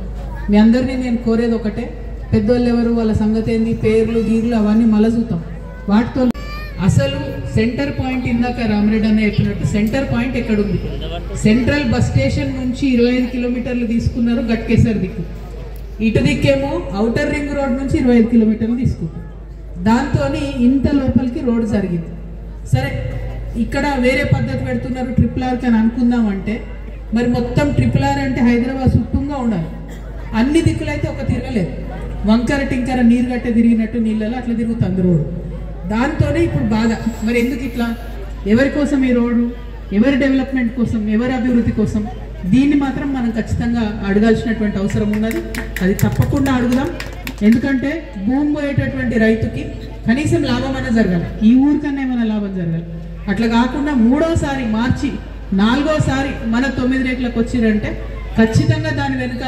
K: మీ అందరినీ నేను కోరేది ఒకటే, పెద్దవాళ్ళు ఎవరు, వాళ్ళ సంగతి ఏంది, పేర్లు గీర్లు అవన్నీ మళ్ళీ చూద్దాం. వాటితో అసలు సెంటర్ పాయింట్, ఇందాక రామరెడ్డి అన్న చెప్పినట్టు సెంటర్ పాయింట్ ఎక్కడుంది? సెంట్రల్ బస్ స్టేషన్ నుంచి 25 కిలోమీటర్లు తీసుకున్నారు గట్కేసర్ దిక్కు. ఇటు దిక్కేమో ఔటర్ రింగ్ రోడ్ నుంచి 25 కిలోమీటర్లు తీసుకున్నారు. దాంతో ఇంత లోపలికి రోడ్ జరిగింది. సరే, ఇక్కడ వేరే పద్ధతి పెడుతున్నారు ట్రిపుల్ ఆర్ అని అనుకుందామంటే, మరి మొత్తం ట్రిపుల్ ఆర్ అంటే హైదరాబాద్ చుట్టూగా ఉండాలి. అన్ని దిక్కులైతే ఒక తిరగలేదు. వంకర టింకర నీరు గట్టే తిరిగినట్టు నీళ్ళలో అట్లా తిరుగుతుంది రోడ్డు. దాంతోనే ఇప్పుడు బాధ. మరి ఎందుకు ఇట్లా? ఎవరి కోసం ఈ రోడ్డు? ఎవరి డెవలప్మెంట్ కోసం, ఎవరి అభివృద్ధి కోసం? దీన్ని మాత్రం మనం ఖచ్చితంగా అడగాల్సినటువంటి అవసరం ఉన్నది. అది తప్పకుండా అడుగుదాం. ఎందుకంటే భూమి పోయేటటువంటి రైతుకి కనీసం లాభం అయినా జరగాలి, ఈ ఊరికన్నా ఏమైనా లాభం జరగాలి. అట్లా కాకుండా 3వసారి మార్చి 4వసారి మన 9 రేకులకు వచ్చిరంటే ఖచ్చితంగా దాని వెనుక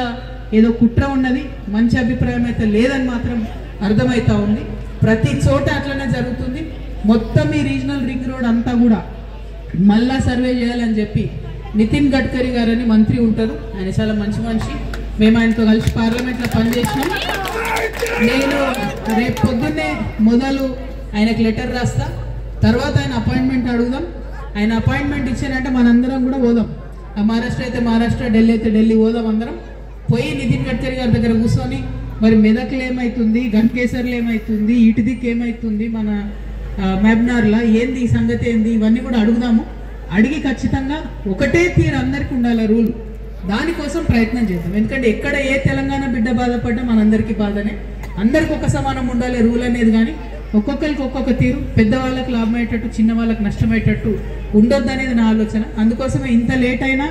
K: ఏదో కుట్ర ఉన్నది, మంచి అభిప్రాయం అయితే లేదని మాత్రం అర్థమవుతా ఉంది. ప్రతి చోట అట్లనే జరుగుతుంది. మొత్తం ఈ రీజనల్ రింగ్ రోడ్ అంతా కూడా మళ్ళా సర్వే చేయాలని చెప్పి నితిన్ గడ్కరీ గారని మంత్రి ఉంటారు, ఆయన చాలా మంచి మనిషి. మేము ఆయనతో కలిసి పార్లమెంట్లో పనిచేసినాం. నేను రేపు పొద్దున్నే మొదలు ఆయనకు లెటర్ రాస్తా, తర్వాత ఆయన అపాయింట్మెంట్ అడుగుదాం. ఆయన అపాయింట్మెంట్ ఇచ్చారంటే మనందరం కూడా పోదాం. మహారాష్ట్ర అయితే మహారాష్ట్ర, ఢిల్లీ అయితే ఢిల్లీ పోదాం అందరం. పోయి నితిన్ గడ్కరీ గారి దగ్గర కూర్చొని మరి మెదక్లు ఏమవుతుంది, గన్కేసర్లు ఏమవుతుంది, ఇటుదిక్కు ఏమవుతుంది, మన మహబూబ్నగర్లో ఏంది ఈ సంగతి ఏంది, ఇవన్నీ కూడా అడుగుదాము. అడిగి ఖచ్చితంగా ఒకటే తీరు అందరికీ ఉండాలి రూల్. దానికోసం ప్రయత్నం చేద్దాం. ఎందుకంటే ఎక్కడ ఏ తెలంగాణ బిడ్డ బాధపడ్డా మనందరికీ బాధనే. అందరికి ఒక సమానం ఉండాలి రూల్ అనేది. కానీ ఒక్కొక్కరికి ఒక్కొక్క తీరు, పెద్దవాళ్ళకి లాభం అయ్యేటట్టు, చిన్న వాళ్ళకి నష్టమయ్యేటట్టు ఉండొద్దు అనేది నా ఆలోచన. అందుకోసమే ఇంత లేట్ అయినా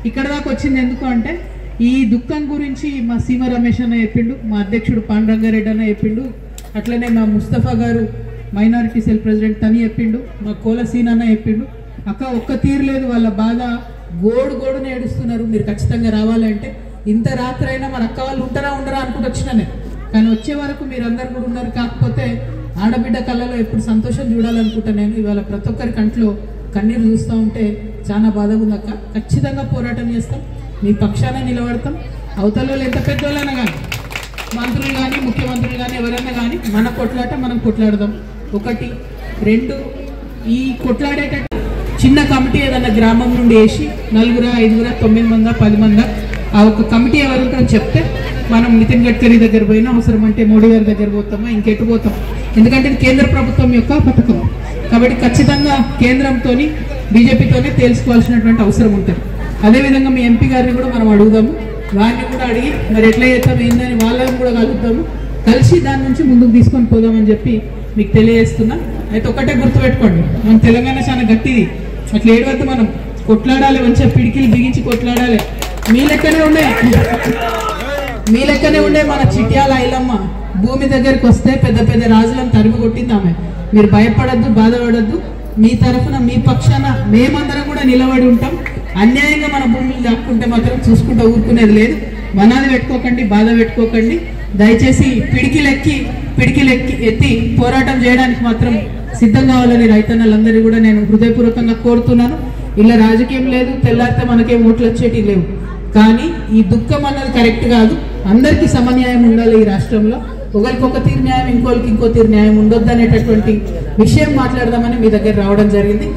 K: ఇక్కడ దాకా వచ్చింది. ఎందుకు అంటే ఈ దుఃఖం గురించి మా సీమ రమేష్ అన్న చెప్పిండు, మా అధ్యక్షుడు పాండురంగారెడ్డి అన్న చెప్పిండు, అట్లనే మా ముస్తఫా గారు మైనారిటీ సెల్ ప్రెసిడెంట్ తని చెప్పిండు, మా కోలసీన్ అన్న చెప్పిండు. అక్క ఒక్క తీరు లేదు, వాళ్ళ బాధ గోడునే ఏడుస్తున్నారు. మీరు ఖచ్చితంగా రావాలంటే ఇంత రాత్రి అయినా మన అక్క వాళ్ళు ఉంటారా ఉండరా అనుకుంటూ వచ్చినా నేను. కానీ వచ్చే వరకు మీరు అందరు కూడా ఉన్నారు. కాకపోతే ఆడబిడ్డ కళ్ళలో ఎప్పుడు సంతోషం చూడాలనుకుంటా నేను. ఇవాళ ప్రతి ఒక్కరి కంట్లో కన్నీరు చూస్తూ ఉంటే చాలా బాధగా ఉంది అక్క. ఖచ్చితంగా పోరాటం చేస్తాం, మీ పక్షాన నిలబడతాం. అవతల వాళ్ళు ఎంత పెద్దోళ్ళైనా కానీ, మంత్రులు కానీ, ముఖ్యమంత్రులు కానీ, ఎవరైనా కానీ మన కొట్లాట మనం కొట్లాడదాం. 1, 2 ఈ కొట్లాడేటట్టు చిన్న కమిటీ ఏదన్నా గ్రామం నుండి వేసి 4, 5, 9 మంది, 10 మంది ఆ ఒక కమిటీ ఎవరుంటారో చెప్తే మనం నితిన్ గడ్కరీ దగ్గర పోయినా, అవసరం అంటే మోడీ గారి దగ్గర పోతామా, ఇంకెటు పోతాం. ఎందుకంటే ఇది కేంద్ర ప్రభుత్వం యొక్క పథకం కాబట్టి ఖచ్చితంగా కేంద్రంతో బీజేపీతోనే తేల్చుకోవాల్సినటువంటి అవసరం ఉంటుంది. అదేవిధంగా మీ ఎంపీ గారిని కూడా మనం అడుగుదాము. వారిని కూడా అడిగి మరి ఎట్లా చేస్తాం ఏందని వాళ్ళని కూడా కలుగుతాము. కలిసి దాని నుంచి ముందుకు తీసుకొని పోదామని చెప్పి మీకు తెలియజేస్తున్నా. అయితే ఒకటే గుర్తుపెట్టుకోండి, మన తెలంగాణ చాలా గట్టిది. అట్లా ఏడవద్దు, మనం కొట్లాడాలి, మంచిగా పిడికిలు బిగించి కొట్లాడాలి. మీ లెక్కనే ఉండే మన చిట్యాల ఐలమ్మ భూమి దగ్గరికి వస్తే పెద్ద పెద్ద రాజులను తరిమి కొట్టింది ఆమె. మీరు భయపడద్దు, బాధపడద్దు. మీ తరఫున, మీ పక్షాన మేమందరం కూడా నిలబడి ఉంటాం. అన్యాయంగా మన భూములు దాక్కుంటే మాత్రం చూసుకుంటూ ఊరుకునేది లేదు. మనాది పెట్టుకోకండి, బాధ పెట్టుకోకండి. దయచేసి పిడికిలెక్కి ఎత్తి పోరాటం చేయడానికి మాత్రం సిద్ధం కావాలని రైతన్నలందరినీ కూడా నేను హృదయపూర్వకంగా కోరుతున్నాను. ఇలా రాజకీయం లేదు, తెల్లారితే మనకేం ఓట్లు వచ్చేటి లేవు. కానీ ఈ దుఃఖం అన్నది కరెక్ట్ కాదు. అందరికీ సమన్యాయం ఉండాలి ఈ రాష్ట్రంలో. ఒకరికి ఒక తీరు న్యాయం, ఇంకోరికి ఇంకో తీరు న్యాయం ఉండొద్దు అనేటటువంటి విషయం మాట్లాడదామని మీ దగ్గర రావడం జరిగింది.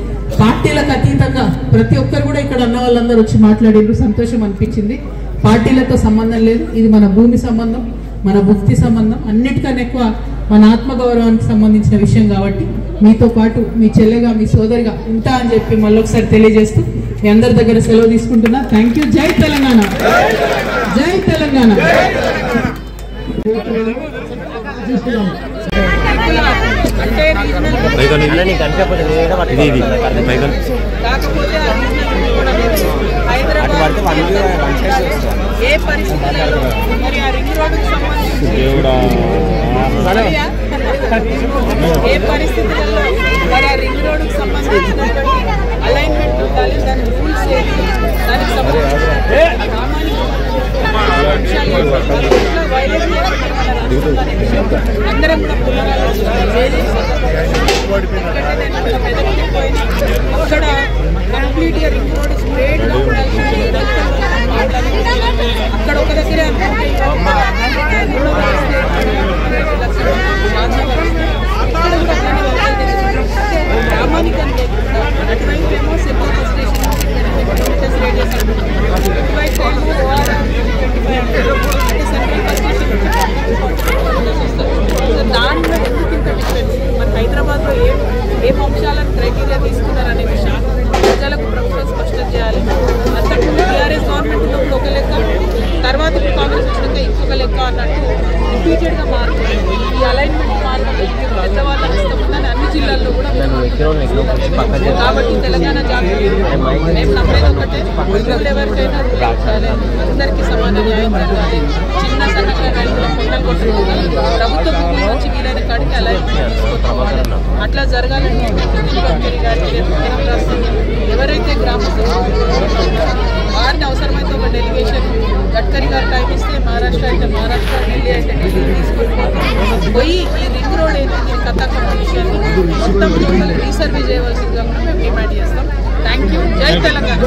K: పార్టీలకు అతీతంగా ప్రతి ఒక్కరు కూడా ఇక్కడ అన్న వాళ్ళందరూ వచ్చి మాట్లాడారు, సంతోషం అనిపించింది. పార్టీలతో సంబంధం లేదు, ఇది మన భూమి సంబంధం, మన భక్తి సంబంధం, అన్నిటికన్నా ఎక్కువ మన ఆత్మగౌరవానికి సంబంధించిన విషయం. కాబట్టి మీతో పాటు మీ చెల్లెగా, మీ సోదరిగా ఉంటా అని చెప్పి మళ్ళొకసారి తెలియజేస్తూ మీ అందరి దగ్గర సెలవు తీసుకుంటున్నా. Thank you. జై తెలంగాణ, జై తెలంగాణ.
L: ఏ పరిస్థితులలో మరి ఆ రింగ్ రోడ్డుకు సంబంధించి ఏ పరిస్థితులలో మరి ఆ రింగ్ రోడ్డుకు సంబంధించినటువంటి అలైన్మెంట్ ఉండాలి, దాని రూల్స్ ఏది, దానికి సంబంధించిన అందరం కూడా అక్కడ కంప్లీట్గా రింగ్ రోడ్ స్ట్రేట్గా ఉండాల్సింది. అక్కడ ఒక దగ్గర గ్రామానికి అంతే అటువైపు ఏమో సెంట్రల్ స్టేషన్ ఇటువైపు ఏమో అంటే సెంట్రల్ బస్ స్టేషన్ దానిలో ఎందుకు ఇంత డిఫరెన్స్? మన హైదరాబాద్లో ఏం అంశాలను క్రైటీరియా తీసుకున్నారనే విషయం ప్రజలకు ప్రభుత్వం స్పష్టం చేయాలి. అంతకుముందు టీఆర్ఎస్ గవర్నమెంట్ ఉన్నప్పుడు ఒక లెక్క, తర్వాత కాంగ్రెస్ వచ్చినాక ఇంకొక లెక్క అన్నట్టు రిపీటెడ్గా మారుతుంది. ఈ అలైన్మెంట్ మారుతుంది, పెద్దవాళ్ళ హస్తం ఉందని అన్ని జిల్లాల్లో కూడా. కాబట్టి తెలంగాణ జాతీయ మేము నమ్మేది ఒకటే, ఊళ్ళో ఎవరికైనా అందరికీ సమాన న్యాయం జరగాలి. చిన్న సన్నకారు రైతుల పొట్టలు కొట్టుకుంటున్నారు, ప్రభుత్వం భూమి నుంచి వీలైన కాడికి అలైన్మెంట్ తీసుకొచ్చుకోవాలి. అట్లా జరగాలంటే గడ్కరీ గారికి ఎవరైతే గ్రామస్తులు వారిని అవసరమైతే ఒక డెలిగేషన్ గడ్కరీ గారు టైం ఇస్తే మహారాష్ట్ర అయితే మహారాష్ట్ర, ఢిల్లీ అయితే ఢిల్లీ తీసుకొని పోయి ఈ రింగ్ రోడ్ ఏదైతే కథాకథ విషయాన్ని మొత్తం రీసర్వే చేయవలసిందిగా కూడా మేము డిమాండ్ చేస్తాం. Thank you. జై తెలంగాణ.